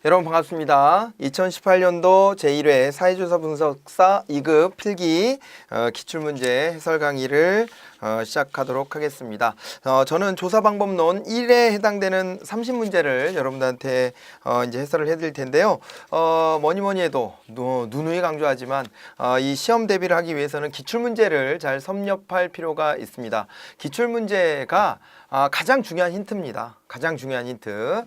여러분 반갑습니다. 2018년도 제1회 사회조사 분석사 2급 필기 기출문제 해설 강의를 시작하도록 하겠습니다. 저는 조사 방법론 1에 해당되는 30문제를 여러분들한테 이제 해설을 해드릴 텐데요. 뭐니 해도 누누이 강조하지만 이 시험 대비를 하기 위해서는 기출문제를 잘 섭렵할 필요가 있습니다. 기출문제가 가장 중요한 힌트입니다. 가장 중요한 힌트.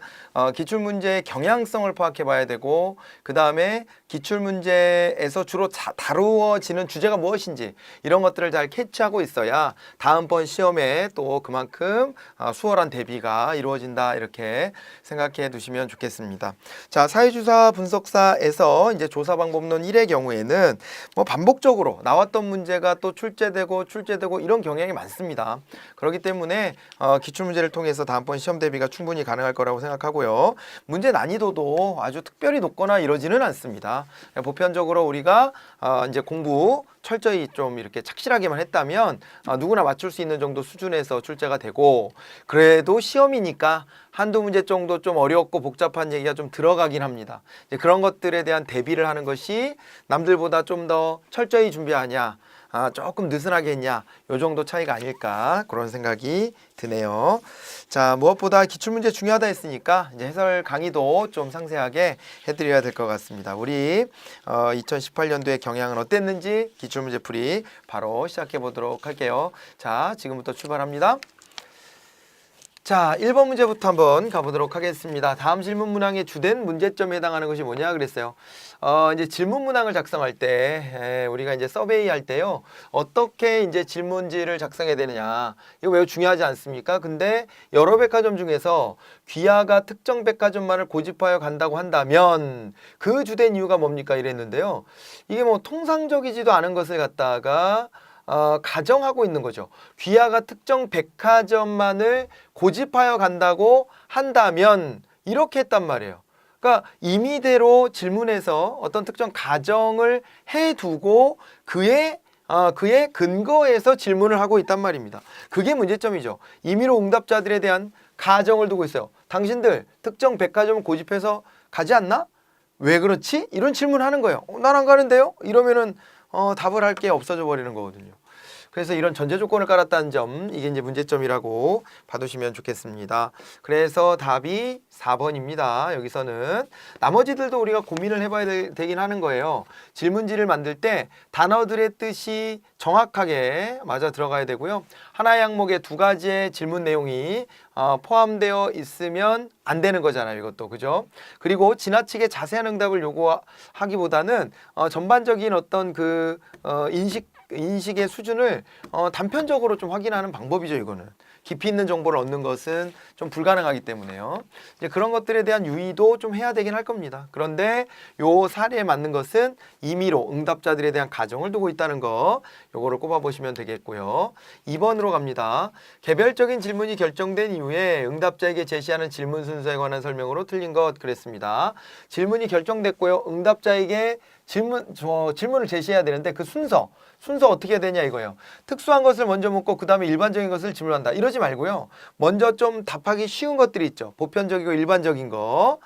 기출문제의 경향성을 파악해 봐야 되고, 그 다음에 기출문제에서 주로 다루어지는 주제가 무엇인지 이런 것들을 잘 캐치하고 있어야 다음번 시험에 또 그만큼 수월한 대비가 이루어진다, 이렇게 생각해 두시면 좋겠습니다. 자, 사회조사 분석사에서 이제 조사 방법론 1의 경우에는 뭐 반복적으로 나왔던 문제가 또 출제되고 이런 경향이 많습니다. 그렇기 때문에 기출문제를 통해서 다음번 시험 대비가 충분히 가능할 거라고 생각하고요. 문제 난이도도 아주 특별히 높거나 이러지는 않습니다. 보편적으로 우리가 이제 공부 철저히 좀 이렇게 착실하게만 했다면 누구나 맞출 수 있는 정도 수준에서 출제가 되고, 그래도 시험이니까 한두 문제 정도 좀 어렵고 복잡한 얘기가 좀 들어가긴 합니다. 이제 그런 것들에 대한 대비를 하는 것이 남들보다 좀 더 철저히 준비하냐, 조금 느슨하게 했냐, 요 정도 차이가 아닐까, 그런 생각이 드네요. 자, 무엇보다 기출문제 중요하다 했으니까 이제 해설 강의도 좀 상세하게 해드려야 될 것 같습니다. 우리 2018년도의 경향은 어땠는지 기출문제 풀이 바로 시작해 보도록 할게요. 자, 지금부터 출발합니다. 자, 1번 문제부터 한번 가보도록 하겠습니다. 다음 질문 문항의 주된 문제점에 해당하는 것이 뭐냐 그랬어요. 이제 질문 문항을 작성할 때 우리가 이제 서베이 할 때요, 어떻게 이제 질문지를 작성해야 되느냐, 이거 매우 중요하지 않습니까? 근데 여러 백화점 중에서 귀하가 특정 백화점만을 고집하여 간다고 한다면 그 주된 이유가 뭡니까 이랬는데요. 이게 뭐 통상적이지도 않은 것을 갖다가 가정하고 있는 거죠. 귀하가 특정 백화점만을 고집하여 간다고 한다면 이렇게 했단 말이에요. 그러니까 임의대로 질문에서 어떤 특정 가정을 해두고 그의 근거에서 질문을 하고 있단 말입니다. 그게 문제점이죠. 임의로 응답자들에 대한 가정을 두고 있어요. 당신들 특정 백화점을 고집해서 가지 않나? 왜 그렇지? 이런 질문을 하는 거예요. 난 안 가는데요? 이러면은 답을 할 게 없어져 버리는 거거든요. 그래서 이런 전제 조건을 깔았다는 점, 이게 이제 문제점이라고 봐두시면 좋겠습니다. 그래서 답이 4번입니다. 여기서는 나머지들도 우리가 고민을 해봐야 되긴 하는 거예요. 질문지를 만들 때 단어들의 뜻이 정확하게 맞아 들어가야 되고요. 하나의 항목에 두 가지의 질문 내용이 포함되어 있으면 안 되는 거잖아요, 이것도. 그죠? 그리고 지나치게 자세한 응답을 요구하기보다는 전반적인 어떤 그 인식의 수준을 단편적으로 좀 확인하는 방법이죠, 이거는. 깊이 있는 정보를 얻는 것은 좀 불가능하기 때문에요. 이제 그런 것들에 대한 유의도 좀 해야 되긴 할 겁니다. 그런데 요 사례에 맞는 것은 임의로 응답자들에 대한 가정을 두고 있다는 거, 요거를 꼽아보시면 되겠고요. 2번으로 갑니다. 개별적인 질문이 결정된 이후에 응답자에게 제시하는 질문 순서에 관한 설명으로 틀린 것 그랬습니다. 질문이 결정됐고요. 응답자에게 질문을 제시해야 되는데 그 순서 어떻게 해야 되냐 이거예요. 특수한 것을 먼저 묻고 그 다음에 일반적인 것을 질문한다, 이러지 말고요. 먼저 좀 답하기 쉬운 것들이 있죠. 보편적이고 일반적인 거,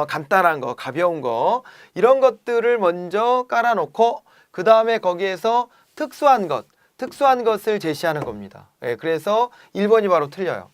간단한 거, 가벼운 거, 이런 것들을 먼저 깔아놓고 그 다음에 거기에서 특수한 것을 제시하는 겁니다. 그래서 1번이 바로 틀려요.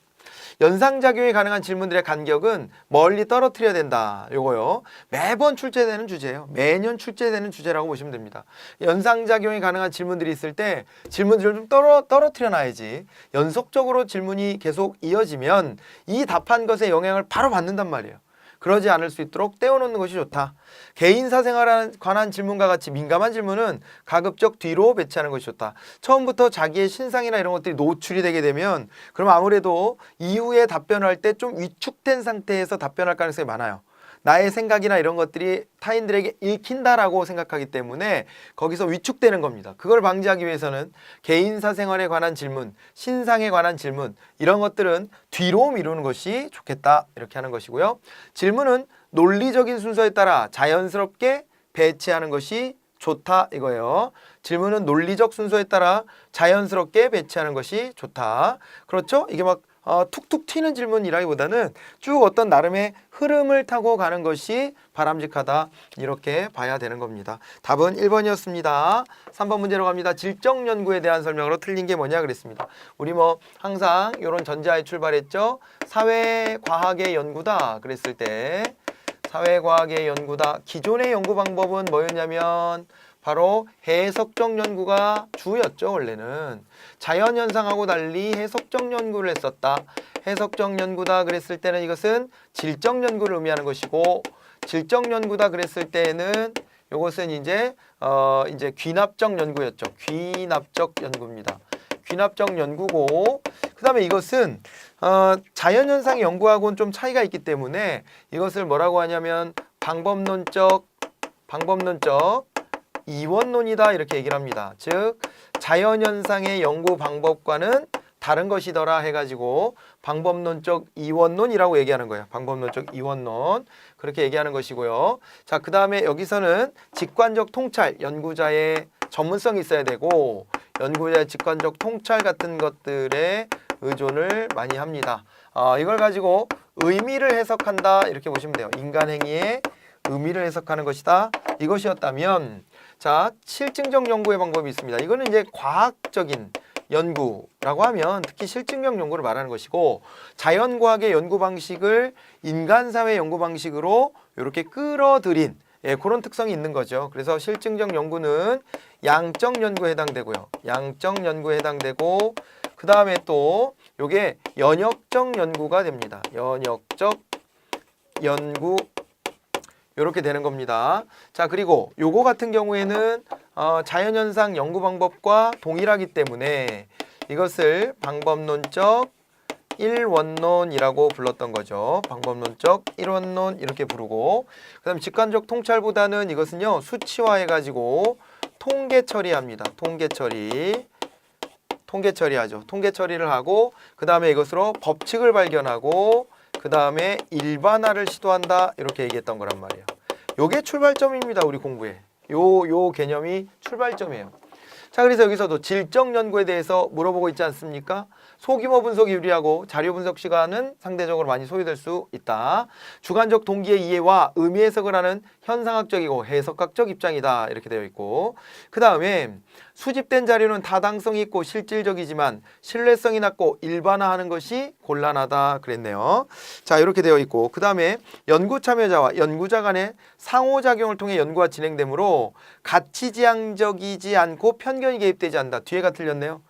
연상작용이 가능한 질문들의 간격은 멀리 떨어뜨려야 된다, 요거요. 매번 출제되는 주제예요. 매년 출제되는 주제라고 보시면 됩니다. 연상작용이 가능한 질문들이 있을 때 질문들을 좀 떨어뜨려 놔야지, 연속적으로 질문이 계속 이어지면 이 답한 것에 영향을 바로 받는단 말이에요. 그러지 않을 수 있도록 떼어놓는 것이 좋다. 개인사 생활에 관한 질문과 같이 민감한 질문은 가급적 뒤로 배치하는 것이 좋다. 처음부터 자기의 신상이나 이런 것들이 노출이 되게 되면 그럼 아무래도 이후에 답변을 할 때 좀 위축된 상태에서 답변할 가능성이 많아요. 나의 생각이나 이런 것들이 타인들에게 읽힌다라고 생각하기 때문에 거기서 위축되는 겁니다. 그걸 방지하기 위해서는 개인사 생활에 관한 질문, 신상에 관한 질문, 이런 것들은 뒤로 미루는 것이 좋겠다, 이렇게 하는 것이고요. 질문은 논리적인 순서에 따라 자연스럽게 배치하는 것이 좋다, 이거예요. 질문은 논리적 순서에 따라 자연스럽게 배치하는 것이 좋다. 그렇죠? 이게 막 툭툭 튀는 질문이라기보다는 쭉 어떤 나름의 흐름을 타고 가는 것이 바람직하다 이렇게 봐야 되는 겁니다. 답은 1번이었습니다. 3번 문제로 갑니다. 질적 연구에 대한 설명으로 틀린 게 뭐냐 그랬습니다. 우리 뭐 항상 이런 전제하에 출발했죠. 사회과학의 연구다 그랬을 때 사회과학의 연구다. 기존의 연구 방법은 뭐였냐면 바로 해석적 연구가 주였죠. 원래는 자연현상하고 달리 해석적 연구를 했었다. 해석적 연구다 그랬을 때는 이것은 질적 연구를 의미하는 것이고, 질적 연구다 그랬을 때는 이것은 이제 귀납적 연구였죠. 귀납적 연구입니다. 귀납적 연구고, 그 다음에 이것은 자연현상 연구하고는 좀 차이가 있기 때문에 이것을 뭐라고 하냐면 방법론적 이원론이다 이렇게 얘기를 합니다. 즉 자연현상의 연구 방법과는 다른 것이더라 해가지고 방법론적 이원론이라고 얘기하는 거예요. 방법론적 이원론 그렇게 얘기하는 것이고요. 자, 그 다음에 여기서는 직관적 통찰, 연구자의 전문성이 있어야 되고 연구자의 직관적 통찰 같은 것들에 의존을 많이 합니다. 이걸 가지고 의미를 해석한다 이렇게 보시면 돼요. 인간 행위의 의미를 해석하는 것이다. 이것이었다면 자, 실증적 연구의 방법이 있습니다. 이거는 이제 과학적인 연구라고 하면 특히 실증적 연구를 말하는 것이고, 자연과학의 연구 방식을 인간사회 연구 방식으로 이렇게 끌어들인 그런 특성이 있는 거죠. 그래서 실증적 연구는 양적 연구에 해당되고요. 양적 연구에 해당되고, 그 다음에 또 이게 연역적 연구가 됩니다. 연역적 연구 이렇게 되는 겁니다. 자, 그리고 요거 같은 경우에는 자연현상 연구 방법과 동일하기 때문에 이것을 방법론적 일원론이라고 불렀던 거죠. 방법론적 일원론 이렇게 부르고, 그 다음 직관적 통찰보다는 이것은요 수치화해가지고 통계 처리합니다. 통계 처리하죠. 통계 처리를 하고, 그 다음에 이것으로 법칙을 발견하고, 그 다음에 일반화를 시도한다 이렇게 얘기했던 거란 말이에요. 요게 출발점입니다. 우리 공부에 요 개념이 출발점이에요. 자, 그래서 여기서도 질적 연구에 대해서 물어보고 있지 않습니까? 소규모 분석이 유리하고 자료 분석 시간은 상대적으로 많이 소요될 수 있다. 주관적 동기의 이해와 의미 해석을 하는 현상학적이고 해석학적 입장이다 이렇게 되어 있고, 그 다음에 수집된 자료는 타당성이 있고 실질적이지만 신뢰성이 낮고 일반화하는 것이 곤란하다 그랬네요. 자, 이렇게 되어 있고, 그 다음에 연구 참여자와 연구자 간의 상호작용을 통해 연구가 진행되므로 가치지향적이지 않고 편견이 개입되지 않는다. 뒤에가 틀렸네요.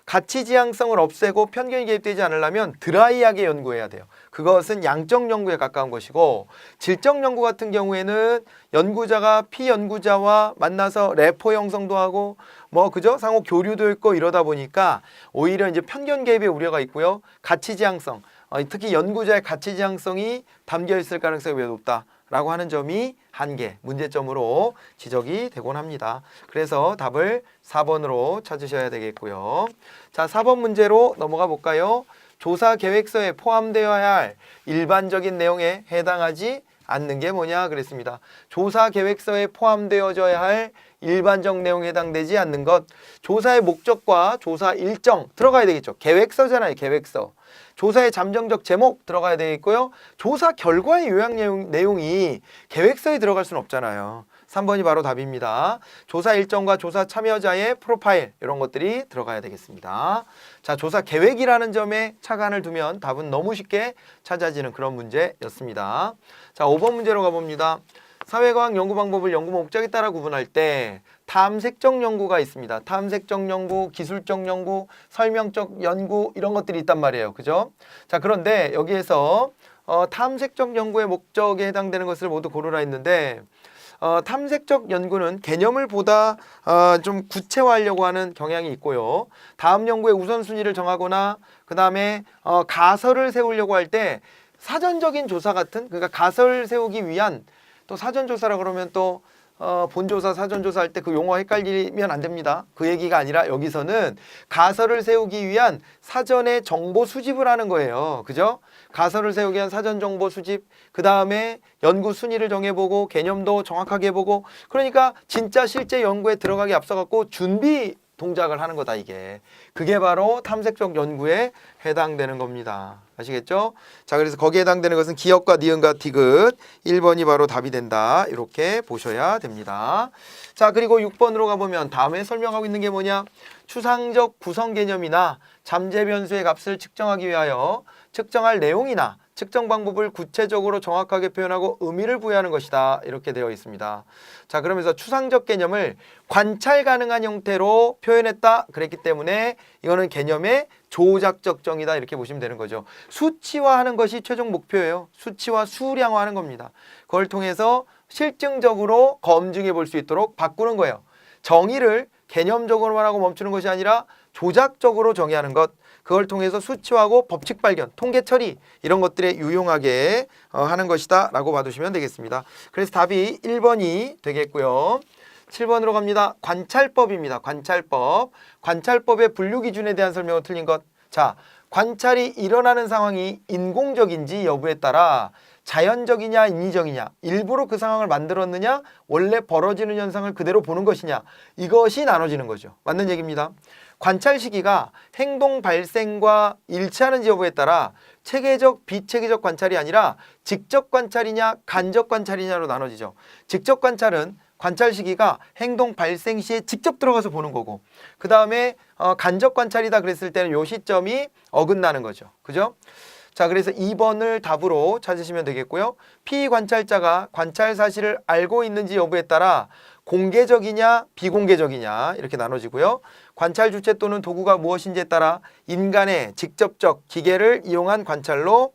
가치지향성을 없애고 편견이 개입되지 않으려면 드라이하게 연구해야 돼요. 그것은 양적 연구에 가까운 것이고, 질적 연구 같은 경우에는 연구자가 피연구자와 만나서 레포 형성도 하고 그죠? 상호 교류도 있고 이러다 보니까 오히려 이제 편견 개입의 우려가 있고요. 가치지향성, 특히 연구자의 가치지향성이 담겨 있을 가능성이 매우 높다 라고 하는 점이 한계, 문제점으로 지적이 되곤 합니다. 그래서 답을 4번으로 찾으셔야 되겠고요. 자, 4번 문제로 넘어가 볼까요? 조사 계획서에 포함되어야 할 일반적인 내용에 해당하지 않는 게 뭐냐 그랬습니다. 조사 계획서에 포함되어져야 할 일반적 내용에 해당되지 않는 것, 조사의 목적과 조사 일정 들어가야 되겠죠. 계획서잖아요. 계획서. 조사의 잠정적 제목 들어가야 되겠고요. 조사 결과의 요약 내용이 계획서에 들어갈 수는 없잖아요. 3번이 바로 답입니다. 조사 일정과 조사 참여자의 프로파일 이런 것들이 들어가야 되겠습니다. 자, 조사 계획이라는 점에 차관을 두면 답은 너무 쉽게 찾아지는 그런 문제였습니다. 자, 5번 문제로 가봅니다. 사회과학 연구 방법을 연구 목적에 따라 구분할 때 탐색적 연구가 있습니다. 탐색적 연구, 기술적 연구, 설명적 연구 이런 것들이 있단 말이에요. 그죠? 자, 그런데 여기에서 탐색적 연구의 목적에 해당되는 것을 모두 고르라 했는데 탐색적 연구는 개념을 보다 좀 구체화하려고 하는 경향이 있고요. 다음 연구의 우선순위를 정하거나 그 다음에 가설을 세우려고 할 때 사전적인 조사 같은, 그러니까 가설을 세우기 위한, 또 사전조사라 그러면 또 본조사, 사전조사 할 때 그 용어 헷갈리면 안 됩니다. 그 얘기가 아니라 여기서는 가설을 세우기 위한 사전의 정보 수집을 하는 거예요. 그죠? 가설을 세우기 위한 사전 정보 수집, 그 다음에 연구 순위를 정해보고 개념도 정확하게 보고, 그러니까 진짜 실제 연구에 들어가기 앞서갖고 준비 동작을 하는 거다 이게. 그게 바로 탐색적 연구에 해당되는 겁니다. 아시겠죠? 자, 그래서 거기에 해당되는 것은 기역과 니은과 디귿 1번이 바로 답이 된다. 이렇게 보셔야 됩니다. 자, 그리고 6번으로 가보면 다음에 설명하고 있는 게 뭐냐? 추상적 구성 개념이나 잠재 변수의 값을 측정하기 위하여 측정할 내용이나 측정 방법을 구체적으로 정확하게 표현하고 의미를 부여하는 것이다. 이렇게 되어 있습니다. 자, 그러면서 추상적 개념을 관찰 가능한 형태로 표현했다. 그랬기 때문에 이거는 개념의 조작적 정의다. 이렇게 보시면 되는 거죠. 수치화하는 것이 최종 목표예요. 수치화, 수량화하는 겁니다. 그걸 통해서 실증적으로 검증해 볼 수 있도록 바꾸는 거예요. 정의를 개념적으로만 하고 멈추는 것이 아니라 조작적으로 정의하는 것. 그걸 통해서 수치화하고 법칙 발견, 통계 처리 이런 것들에 유용하게 하는 것이다 라고 봐두시면 되겠습니다. 그래서 답이 1번이 되겠고요. 7번으로 갑니다. 관찰법입니다. 관찰법. 관찰법의 분류 기준에 대한 설명은 틀린 것. 자, 관찰이 일어나는 상황이 인공적인지 여부에 따라 자연적이냐 인위적이냐, 일부러 그 상황을 만들었느냐, 원래 벌어지는 현상을 그대로 보는 것이냐, 이것이 나눠지는 거죠. 맞는 얘기입니다. 관찰 시기가 행동 발생과 일치하는지 여부에 따라 체계적, 비체계적 관찰이 아니라 직접 관찰이냐, 간접 관찰이냐로 나눠지죠. 직접 관찰은 관찰 시기가 행동 발생 시에 직접 들어가서 보는 거고, 그 다음에 간접 관찰이다 그랬을 때는 요 시점이 어긋나는 거죠. 그죠? 자, 그래서 2번을 답으로 찾으시면 되겠고요. 피관찰자가 관찰 사실을 알고 있는지 여부에 따라 공개적이냐 비공개적이냐 이렇게 나눠지고요. 관찰 주체 또는 도구가 무엇인지에 따라 인간의 직접적 기계를 이용한 관찰로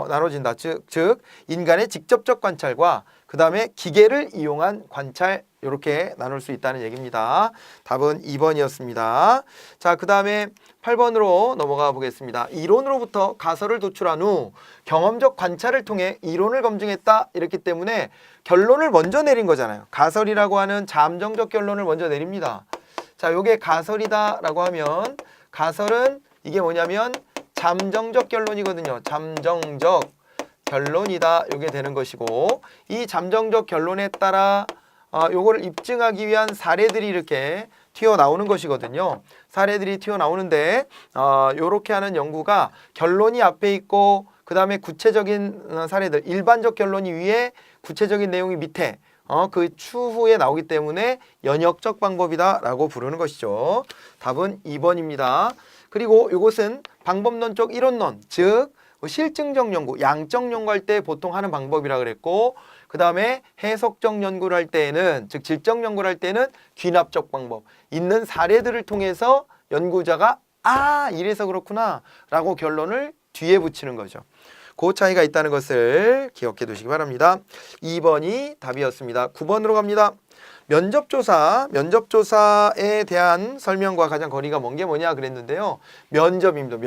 나눠진다. 즉 인간의 직접적 관찰과 그 다음에 기계를 이용한 관찰 이렇게 나눌 수 있다는 얘기입니다. 답은 2번이었습니다. 자, 그 다음에 8번으로 넘어가 보겠습니다. 이론으로부터 가설을 도출한 후 경험적 관찰을 통해 이론을 검증했다. 이렇기 때문에 결론을 먼저 내린 거잖아요. 가설이라고 하는 잠정적 결론을 먼저 내립니다. 자, 요게 가설이다 라고 하면 가설은 이게 뭐냐면 잠정적 결론이거든요. 잠정적 결론이다. 요게 되는 것이고 이 잠정적 결론에 따라 요거를 입증하기 위한 사례들이 이렇게 튀어나오는 것이거든요. 사례들이 튀어나오는데 요렇게 하는 연구가 결론이 앞에 있고 그 다음에 구체적인 사례들, 일반적 결론이 위에 구체적인 내용이 밑에 그 추후에 나오기 때문에 연역적 방법이다 라고 부르는 것이죠. 답은 2번입니다. 그리고 이것은 방법론적 이론론, 즉 실증적 연구, 양적 연구할 때 보통 하는 방법이라 그랬고 그 다음에 해석적 연구를 할 때에는 즉 질적 연구를 할 때는 귀납적 방법, 있는 사례들을 통해서 연구자가 이래서 그렇구나 라고 결론을 뒤에 붙이는 거죠. 그 차이가 있다는 것을 기억해 두시기 바랍니다. 2번이 답이었습니다. 9번으로 갑니다. 면접조사에 대한 설명과 가장 거리가 먼 게 뭐냐 그랬는데요. 면접입니다.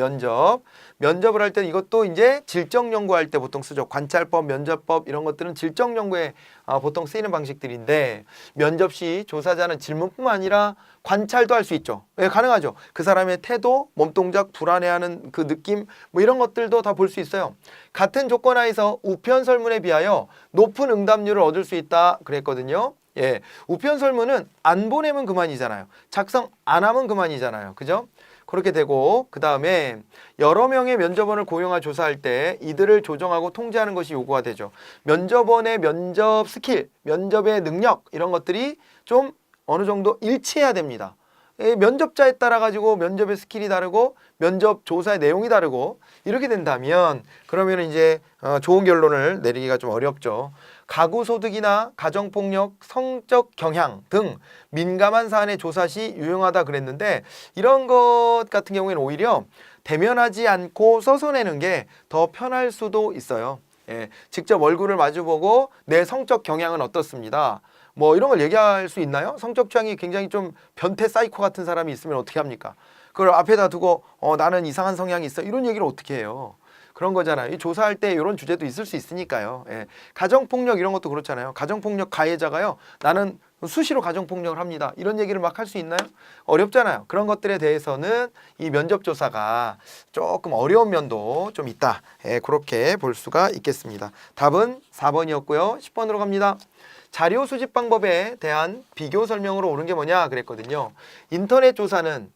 면접을 할 때 이것도 이제 질적 연구할 때 보통 쓰죠. 관찰법, 면접법 이런 것들은 질적 연구에 보통 쓰이는 방식들인데 면접 시 조사자는 질문뿐만 아니라 관찰도 할 수 있죠. 왜 가능하죠? 그 사람의 태도, 몸동작, 불안해하는 그 느낌 뭐 이런 것들도 다 볼 수 있어요. 같은 조건 하에서 우편 설문에 비하여 높은 응답률을 얻을 수 있다 그랬거든요. 예, 우편 설문은 안 보내면 그만이잖아요. 작성 안 하면 그만이잖아요. 그죠? 그렇게 되고 그 다음에 여러 명의 면접원을 고용하 조사할 때 이들을 조정하고 통제하는 것이 요구가 되죠. 면접원의 면접 스킬, 면접의 능력 이런 것들이 좀 어느 정도 일치해야 됩니다. 면접자에 따라 가지고 면접의 스킬이 다르고 면접 조사의 내용이 다르고 이렇게 된다면 그러면 이제 좋은 결론을 내리기가 좀 어렵죠. 가구 소득이나 가정폭력, 성적 경향 등 민감한 사안의 조사 시 유용하다 그랬는데 이런 것 같은 경우에는 오히려 대면하지 않고 써서 내는 게 더 편할 수도 있어요. 예, 직접 얼굴을 마주보고 내 성적 경향은 어떻습니다. 뭐 이런 걸 얘기할 수 있나요? 성적 취향이 굉장히 좀 변태 사이코 같은 사람이 있으면 어떻게 합니까? 그걸 앞에다 두고 나는 이상한 성향이 있어 이런 얘기를 어떻게 해요? 그런 거잖아요. 이 조사할 때 이런 주제도 있을 수 있으니까요. 예. 가정폭력 이런 것도 그렇잖아요. 가정폭력 가해자가요. 나는 수시로 가정폭력을 합니다. 이런 얘기를 막 할 수 있나요? 어렵잖아요. 그런 것들에 대해서는 이 면접조사가 조금 어려운 면도 좀 있다. 예, 그렇게 볼 수가 있겠습니다. 답은 4번이었고요. 10번으로 갑니다. 자료 수집 방법에 대한 비교 설명으로 옳은 게 뭐냐 그랬거든요. 인터넷 조사는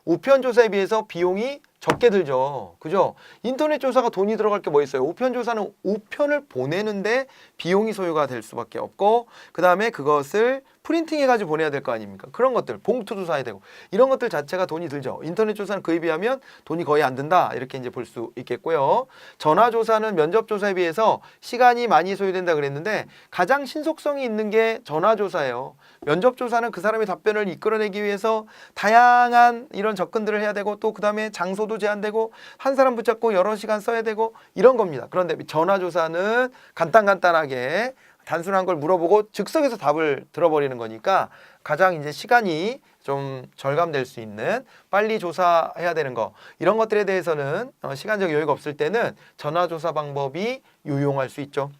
우편 조사에 비해서 비용이 적게 들죠. 그죠? 인터넷 조사가 돈이 들어갈 게 뭐 있어요? 우편 조사는 우편을 보내는데 비용이 소요가 될 수밖에 없고, 그 다음에 그것을 프린팅해가지고 보내야 될 거 아닙니까? 그런 것들, 봉투도 사야 되고, 이런 것들 자체가 돈이 들죠. 인터넷 조사는 그에 비하면 돈이 거의 안 든다. 이렇게 이제 볼 수 있겠고요. 전화 조사는 면접 조사에 비해서 시간이 많이 소요된다 그랬는데, 가장 신속성이 있는 게 전화 조사예요. 면접 조사는 그 사람의 답변을 이끌어내기 위해서 다양한 이런 접근들을 해야 되고, 또 그 다음에 장소도 제한되고, 한 사람 붙잡고 여러 시간 써야 되고, 이런 겁니다. 그런데 전화조사는 간단하게 단순한 걸 물어보고 즉석에서 답을 들어버리는 거니까 가장 이제 시간이 좀 절감될 수 있는, 빨리 조사해야 되는 거, 이런 것들에 대해서는 시간적 여유가 없을 때는 전화조사 방법이 유용할 수 있죠.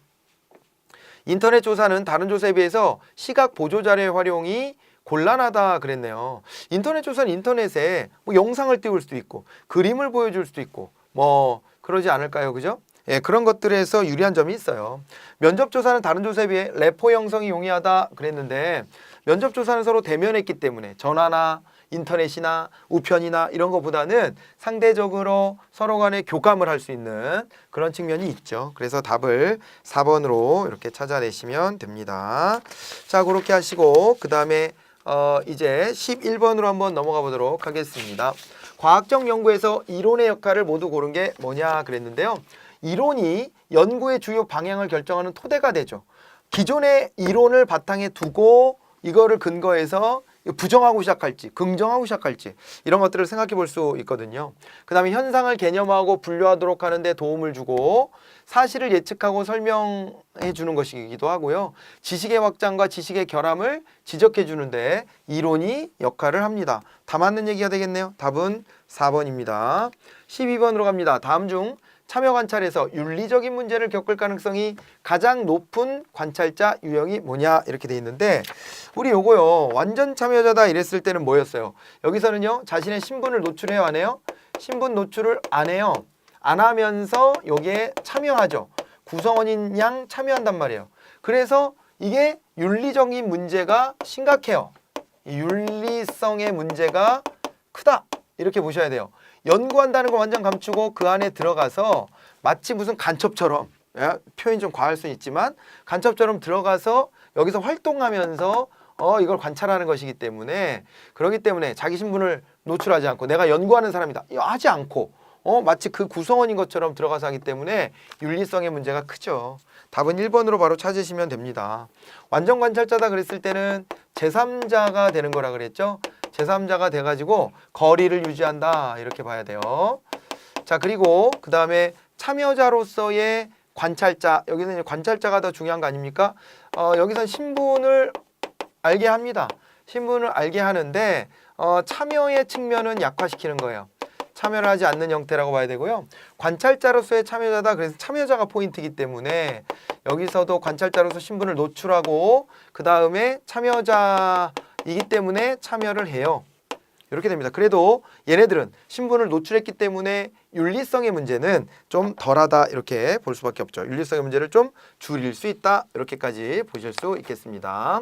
인터넷 조사는 다른 조사에 비해서 시각 보조 자료의 활용이 곤란하다 그랬네요. 인터넷 조사는 인터넷에 뭐 영상을 띄울 수도 있고 그림을 보여줄 수도 있고 뭐 그러지 않을까요? 그죠? 예, 그런 것들에서 유리한 점이 있어요. 면접 조사는 다른 조사에 비해 레포 형성이 용이하다 그랬는데, 면접 조사는 서로 대면했기 때문에 전화나 인터넷이나 우편이나 이런 것보다는 상대적으로 서로 간에 교감을 할 수 있는 그런 측면이 있죠. 그래서 답을 4번으로 이렇게 찾아내시면 됩니다. 자, 그렇게 하시고 그 다음에 이제 11번으로 한번 넘어가 보도록 하겠습니다. 과학적 연구에서 이론의 역할을 모두 고른 게 뭐냐 그랬는데요. 이론이 연구의 주요 방향을 결정하는 토대가 되죠. 기존의 이론을 바탕에 두고 이거를 근거해서 부정하고 시작할지 긍정하고 시작할지 이런 것들을 생각해 볼 수 있거든요. 그 다음에 현상을 개념화하고 분류하도록 하는 데 도움을 주고, 사실을 예측하고 설명해 주는 것이기도 하고요. 지식의 확장과 지식의 결함을 지적해 주는데 이론이 역할을 합니다. 다 맞는 얘기가 되겠네요. 답은 4번입니다. 12번으로 갑니다. 다음 중 참여 관찰에서 윤리적인 문제를 겪을 가능성이 가장 높은 관찰자 유형이 뭐냐 이렇게 돼 있는데, 우리 요거요 완전 참여자다 이랬을 때는 뭐였어요? 여기서는요 자신의 신분을 노출해요 안 해요? 신분 노출을 안 해요. 안 하면서 여기에 참여하죠. 구성원인 양 참여한단 말이에요. 그래서 이게 윤리적인 문제가 심각해요. 윤리성의 문제가 크다 이렇게 보셔야 돼요. 연구한다는 걸 완전 감추고 그 안에 들어가서 마치 무슨 간첩처럼, 표현이 좀 과할 수는 있지만 간첩처럼 들어가서 여기서 활동하면서 이걸 관찰하는 것이기 때문에, 그렇기 때문에 자기 신분을 노출하지 않고 내가 연구하는 사람이다 하지 않고 마치 그 구성원인 것처럼 들어가서 하기 때문에 윤리성의 문제가 크죠. 답은 1번으로 바로 찾으시면 됩니다. 완전 관찰자다 그랬을 때는 제3자가 되는 거라 그랬죠. 제3자가 돼가지고 거리를 유지한다 이렇게 봐야 돼요. 자, 그리고 그 다음에 참여자로서의 관찰자, 여기서 이제 관찰자가 더 중요한 거 아닙니까? 여기선 신분을 알게 합니다. 신분을 알게 하는데 참여의 측면은 약화시키는 거예요. 참여를 하지 않는 형태라고 봐야 되고요. 관찰자로서의 참여자다. 그래서 참여자가 포인트이기 때문에 여기서도 관찰자로서 신분을 노출하고 그 다음에 참여자이기 때문에 참여를 해요. 이렇게 됩니다. 그래도 얘네들은 신분을 노출했기 때문에 윤리성의 문제는 좀 덜하다 이렇게 볼 수밖에 없죠. 윤리성의 문제를 좀 줄일 수 있다 이렇게까지 보실 수 있겠습니다.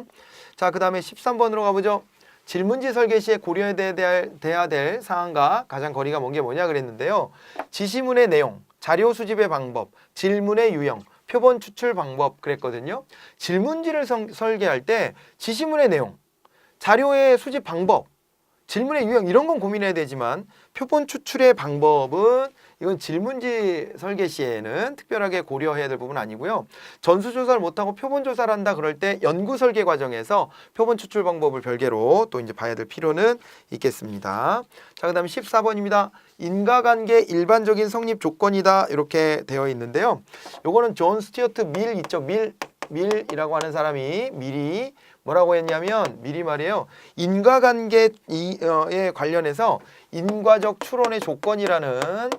자, 그 다음에 13번으로 가보죠. 질문지 설계 시에 고려해야 될 사항과 가장 거리가 먼 게 뭐냐 그랬는데요. 지시문의 내용, 자료 수집의 방법, 질문의 유형, 표본 추출 방법 그랬거든요. 질문지를 설계할 때 지시문의 내용, 자료의 수집 방법, 질문의 유형 이런 건 고민해야 되지만 표본 추출의 방법은 이건 질문지 설계 시에는 특별하게 고려해야 될 부분은 아니고요. 전수조사를 못하고 표본조사를 한다 그럴 때 연구 설계 과정에서 표본 추출 방법을 별개로 또 이제 봐야 될 필요는 있겠습니다. 자, 그 다음에 14번입니다. 인과관계 일반적인 성립 조건이다 이렇게 되어 있는데요. 요거는 존 스튜어트 밀 있죠. 밀이라고 하는 사람이 미리 뭐라고 했냐면 미리 말이에요. 인과관계에 관련해서 인과적 추론의 조건이라는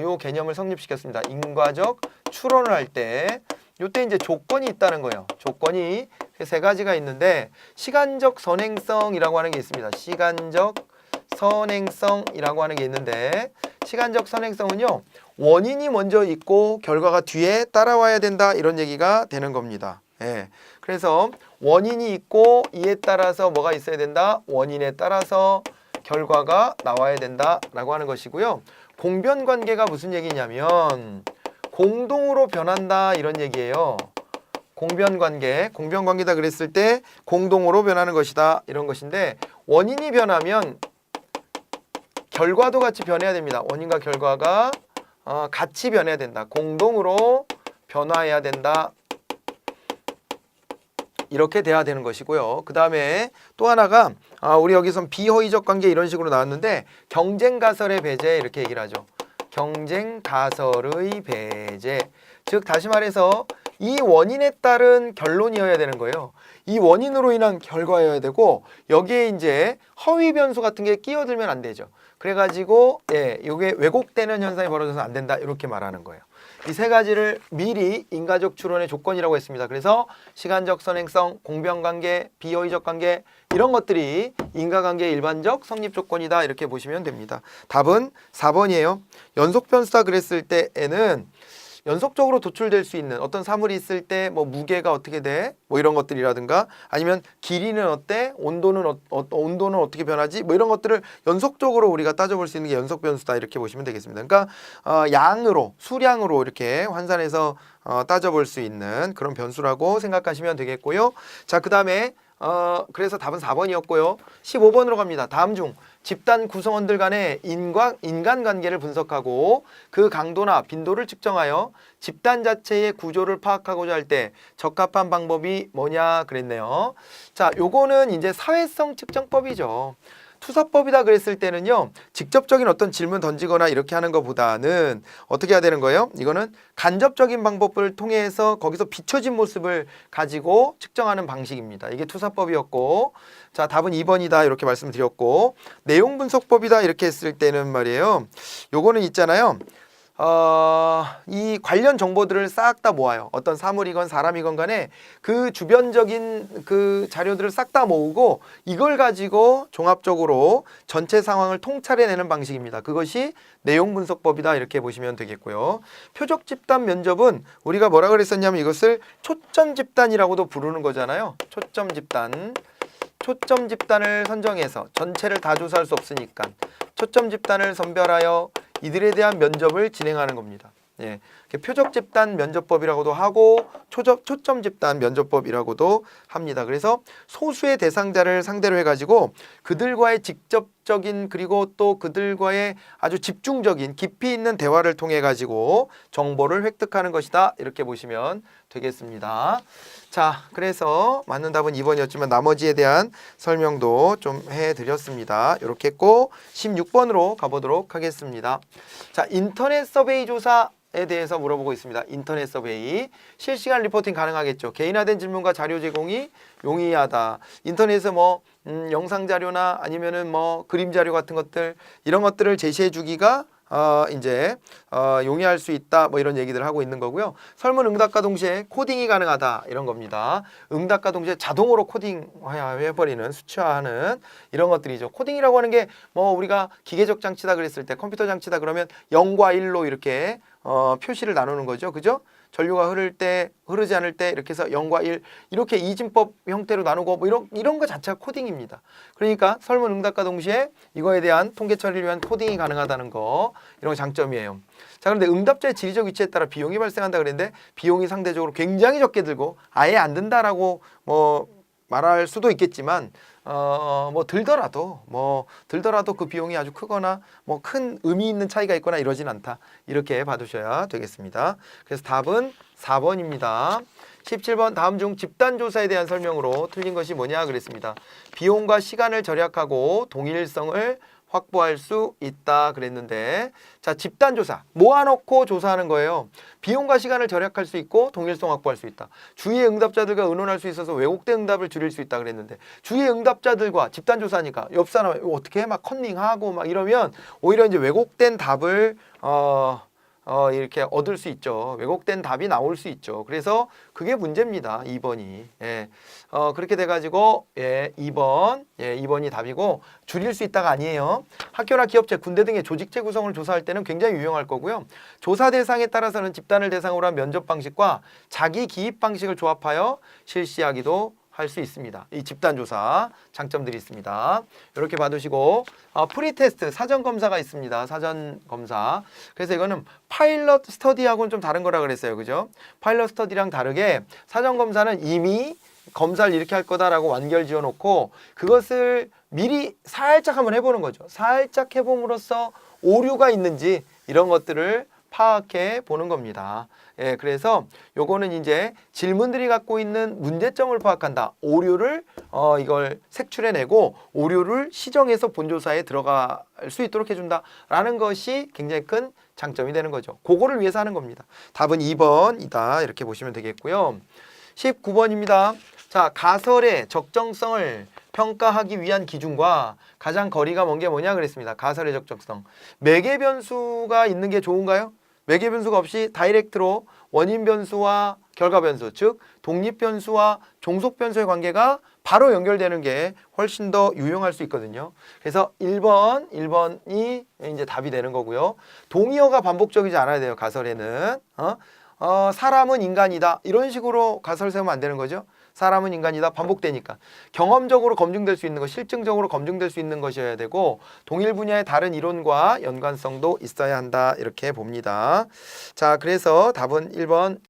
요 개념을 성립시켰습니다. 인과적 추론을 할 때 요때 이제 조건이 있다는 거예요. 조건이 세 가지가 있는데 시간적 선행성이라고 하는 게 있습니다. 시간적 선행성이라고 하는 게 있는데 시간적 선행성은요. 원인이 먼저 있고 결과가 뒤에 따라와야 된다 이런 얘기가 되는 겁니다. 예. 그래서 원인이 있고 이에 따라서 뭐가 있어야 된다? 원인에 따라서 결과가 나와야 된다라고 하는 것이고요. 공변관계가 무슨 얘기냐면 공동으로 변한다 이런 얘기예요. 공변관계다 그랬을 때 공동으로 변하는 것이다 이런 것인데 원인이 변하면 결과도 같이 변해야 됩니다. 원인과 결과가 같이 변해야 된다. 공동으로 변화해야 된다. 이렇게 돼야 되는 것이고요. 그 다음에 또 하나가 우리 여기선 비허위적 관계 이런 식으로 나왔는데 경쟁가설의 배제 이렇게 얘기를 하죠. 경쟁가설의 배제. 즉 다시 말해서 이 원인에 따른 결론이어야 되는 거예요. 이 원인으로 인한 결과여야 되고 여기에 이제 허위 변수 같은 게 끼어들면 안 되죠. 그래가지고 이게 왜곡되는 현상이 벌어져서 안 된다 이렇게 말하는 거예요. 이 세 가지를 미리 인과적 추론의 조건이라고 했습니다. 그래서 시간적 선행성, 공변관계, 비허위적 관계 이런 것들이 인과관계의 일반적 성립 조건이다 이렇게 보시면 됩니다. 답은 4번이에요. 연속 변수다 그랬을 때에는 연속적으로 도출될 수 있는 어떤 사물이 있을 때 뭐 무게가 어떻게 돼? 뭐 이런 것들이라든가 아니면 길이는 어때? 온도는 어떻게 변하지? 뭐 이런 것들을 연속적으로 우리가 따져볼 수 있는 게 연속 변수다 이렇게 보시면 되겠습니다. 그러니까 수량으로 이렇게 환산해서 따져볼 수 있는 그런 변수라고 생각하시면 되겠고요. 자, 그다음에 그래서 답은 4번이었고요. 15번으로 갑니다. 다음 중 집단 구성원들 간의 인간관계를 분석하고 그 강도나 빈도를 측정하여 집단 자체의 구조를 파악하고자 할 때 적합한 방법이 뭐냐 그랬네요. 자, 요거는 이제 사회성 측정법이죠. 투사법이다 그랬을 때는요. 직접적인 어떤 질문 던지거나 이렇게 하는 것보다는 어떻게 해야 되는 거예요? 이거는 간접적인 방법을 통해서 거기서 비춰진 모습을 가지고 측정하는 방식입니다. 이게 투사법이었고 자, 답은 2번이다 이렇게 말씀드렸고 내용 분석법이다 이렇게 했을 때는 말이에요. 요거는 있잖아요. 이 관련 정보들을 싹 다 모아요. 어떤 사물이건 사람이건 간에 그 주변적인 그 자료들을 싹 다 모으고 이걸 가지고 종합적으로 전체 상황을 통찰해내는 방식입니다. 그것이 내용 분석법이다 이렇게 보시면 되겠고요. 표적 집단 면접은 우리가 뭐라 그랬었냐면 이것을 초점 집단이라고도 부르는 거잖아요. 초점 집단을 선정해서 전체를 다 조사할 수 없으니까 초점 집단을 선별하여 이들에 대한 면접을 진행하는 겁니다. 예, 표적 집단 면접법이라고도 하고 초점 집단 면접법이라고도 합니다. 그래서 소수의 대상자를 상대로 해가지고 그들과의 직접적인 그리고 또 그들과의 아주 집중적인 깊이 있는 대화를 통해 가지고 정보를 획득하는 것이다. 이렇게 보시면 되겠습니다. 자, 그래서 맞는 답은 2번이었지만 나머지에 대한 설명도 좀 해드렸습니다. 이렇게 했고 16번으로 가보도록 하겠습니다. 자, 인터넷 서베이 조사에 대해서 물어보고 있습니다. 인터넷 서베이 실시간 리포팅 가능하겠죠. 개인화된 질문과 자료 제공이 용이하다. 인터넷에서 뭐 영상 자료나 아니면은 뭐 그림 자료 같은 것들 이런 것들을 제시해 주기가 용이할 수 있다 뭐 이런 얘기들을 하고 있는 거고요. 설문 응답과 동시에 코딩이 가능하다 이런 겁니다. 응답과 동시에 자동으로 코딩해버리는 수치화하는 이런 것들이죠. 코딩이라고 하는 게 뭐 우리가 기계적 장치다 그랬을 때 컴퓨터 장치다 그러면 0과 1로 이렇게 표시를 나누는 거죠. 그죠? 전류가 흐를 때, 흐르지 않을 때 이렇게 해서 0과 1 이렇게 이진법 형태로 나누고 뭐 이런 거 자체가 코딩입니다. 그러니까 설문 응답과 동시에 이거에 대한 통계 처리를 위한 코딩이 가능하다는 거 이런 거 장점이에요. 자, 그런데 응답자의 지리적 위치에 따라 비용이 발생한다 그랬는데 비용이 상대적으로 굉장히 적게 들고 아예 안 든다라고 뭐 말할 수도 있겠지만 들더라도 그 비용이 아주 크거나 뭐 큰 의미 있는 차이가 있거나 이러진 않다. 이렇게 봐두셔야 되겠습니다. 그래서 답은 4번입니다. 17번 다음 중 집단조사에 대한 설명으로 틀린 것이 뭐냐 그랬습니다. 비용과 시간을 절약하고 동일성을 확보할 수 있다 그랬는데 자, 집단조사 모아놓고 조사하는 거예요. 비용과 시간을 절약할 수 있고 동일성 확보할 수 있다. 주위의 응답자들과 의논할 수 있어서 왜곡된 응답을 줄일 수 있다 그랬는데 주위의 응답자들과 집단조사니까 옆 사람 어떻게 해? 막 컨닝하고 막 이러면 오히려 이제 왜곡된 답을 이렇게 얻을 수 있죠. 왜곡된 답이 나올 수 있죠. 그래서 그게 문제입니다. 2번이. 예. 그렇게 돼가지고, 예, 2번. 예, 2번이 답이고, 줄일 수 있다가 아니에요. 학교나 기업체, 군대 등의 조직체 구성을 조사할 때는 굉장히 유용할 거고요. 조사 대상에 따라서는 집단을 대상으로 한 면접 방식과 자기 기입 방식을 조합하여 실시하기도 할 수 있습니다. 이 집단조사 장점들이 있습니다. 이렇게 봐두시고 프리테스트 사전검사가 있습니다. 사전검사. 그래서 이거는 파일럿 스터디하고는 좀 다른 거라 그랬어요. 그죠? 파일럿 스터디랑 다르게 사전검사는 이미 검사를 이렇게 할 거다라고 완결 지어놓고 그것을 미리 살짝 한번 해보는 거죠. 살짝 해봄으로써 오류가 있는지 이런 것들을 파악해 보는 겁니다. 예, 그래서 요거는 이제 질문들이 갖고 있는 문제점을 파악한다. 오류를 이걸 색출해내고 오류를 시정해서 본조사에 들어갈 수 있도록 해준다라는 것이 굉장히 큰 장점이 되는 거죠. 그거를 위해서 하는 겁니다. 답은 2번이다. 이렇게 보시면 되겠고요. 19번입니다. 자, 가설의 적정성을 평가하기 위한 기준과 가장 거리가 먼 게 뭐냐 그랬습니다. 가설의 적정성. 매개 변수가 있는 게 좋은가요? 매개 변수가 없이 다이렉트로 원인 변수와 결과 변수, 즉 독립 변수와 종속 변수의 관계가 바로 연결되는 게 훨씬 더 유용할 수 있거든요. 그래서 1번이 이제 답이 되는 거고요. 동의어가 반복적이지 않아야 돼요. 가설에는. 사람은 인간이다. 이런 식으로 가설 세우면 안 되는 거죠. 사람은 인간이다. 반복되니까. 경험적으로 검증될 수 있는 것, 실증적으로 검증될 수 있는 것이어야 되고 동일 분야의 다른 이론과 연관성도 있어야 한다. 이렇게 봅니다. 자, 그래서 답은 1번